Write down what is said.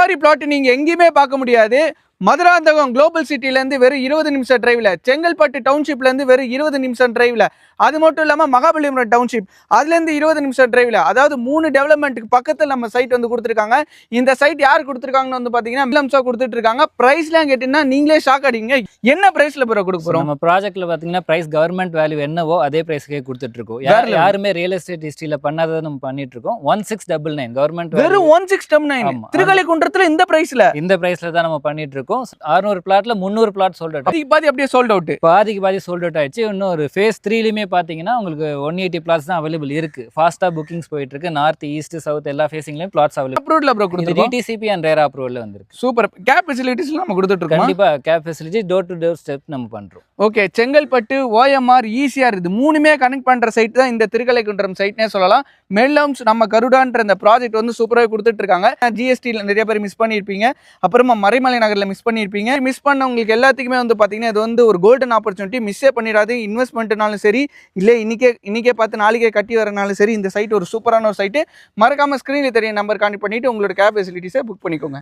மாதிரி பிளாட் நீங்க எங்கேயுமே பார்க்க முடியாது. மதுராந்தகம் குளோபல் சிட்டிலேருந்து வெறும் 20 நிமிஷம் டிரைவில், செங்கல்பட்டு டவுன்ஷிப்லேருந்து வெறும் 20 நிமிஷம் டிரைவில், அது மட்டும் இல்லாமல் மகாபலிபுரம் டவுன்ஷிப் அதுலேருந்து 20 நிமிஷம் டிரைவில், அதாவது 3 டெவலப்மெண்ட்டுக்கு பக்கத்தில் நம்ம சைட் வந்து கொடுத்துருக்காங்க. இந்த சைட் யார் கொடுத்துருக்காங்கன்னு வந்து பார்த்தீங்கன்னா மிலம்ஸா கொடுத்துட்டு இருக்காங்க. ப்ரைஸ்லாம் கேட்டிங்கன்னா நீங்களே ஷாக் அடிங்க. என்ன ப்ரைஸில் ப்ரோ கொடுக்க போகிறோம்? நம்ம ப்ராஜெக்ட்டில் பார்த்தீங்கன்னா ப்ரைஸ் கவர்மெண்ட் வேல்யூ என்னவோ அதே ப்ரைஸ்க்கே கொடுத்துட்ருக்கோம். யாருமே ரியல் எஸ்டேட் ஹிஸ்ட்ரியில் பண்ணாததை நம்ம பண்ணிட்டு இருக்கோம். 1699 கவர்மெண்ட் வெறும் 1699 திருக்கலைக்குன்றத்தில் இந்த ப்ரைஸில் தான் நம்ம பண்ணிட்டு இருக்கோம். 600 பிளாட்ல 300 பிளாட் சோல்ட் அவுட். பாதி அப்படியே சோல்ட் அவுட், பாதி சோல்ட் அவுட் ஆயிடுச்சு. இன்னும் ஒரு ஃபேஸ் 3லயுமே பாத்தீங்கன்னா உங்களுக்கு 180 பிளாட்ஸ் தான் அவைலபிள் இருக்கு. ஃபாஸ்டா புக்கிங்ஸ் போயிட்டு இருக்கு. நார்த் ஈஸ்ட் சவுத் எல்லா ஃபேசிங்லயும் பிளாட்ஸ் அவைலபிள். அப்ரூவ்ட்ல ப்ரோ கொடுத்துருக்கோம். டிடிசிபி அண்ட் ரேரா அப்ரூவல்ல வந்திருக்கு. சூப்பர். கேப் ஃபெசிலிட்டிஸ் நம்ம கொடுத்துட்டு இருக்கோம். கண்டிப்பா cab facility door to door step நம்ம பண்றோம். ஓகே, செங்கல்பட்டு ஓஎம்ஆர் ஈசிஆர் இது மூணுமே கனெக்ட் பண்ற சைட் தான் இந்த திருக்கலைக்குன்றம் சைட்னே சொல்லலாம். மெல்லம்ஸ் நம்ம கருடான்ற இந்த ப்ராஜெக்ட் வந்து சூப்பராக கொடுத்துட்டு இருக்காங்க. ஜிஎஸ்டியில் நிறைய பேர் மிஸ் பண்ணியிருப்பீங்க, அப்புறமா மறைமலை நகரில் மிஸ் பண்ணியிருப்பீங்க. மிஸ் பண்ணவங்களுக்கு எல்லாத்துக்குமே வந்து பார்த்தீங்கன்னா இது வந்து ஒரு கோல்டன் ஆப்பர்ச்சுனிட்டி. மிஸ்ஸே பண்ணிடாது. இன்வெஸ்ட்மெண்ட்னாலும் சரி, இல்லை இன்னைக்கே பார்த்து நாளைக்கே கட்டி வரனாலும் சரி, இந்த சைட் ஒரு சூப்பரான ஒரு சைட்டு. மறக்காம ஸ்க்ரீனில் தெரிய நம்பர் கான்டெக்ட் பண்ணிட்டு உங்களோட கேப் ஃபெசிலிட்டிஸை புக் பண்ணிக்கோங்க.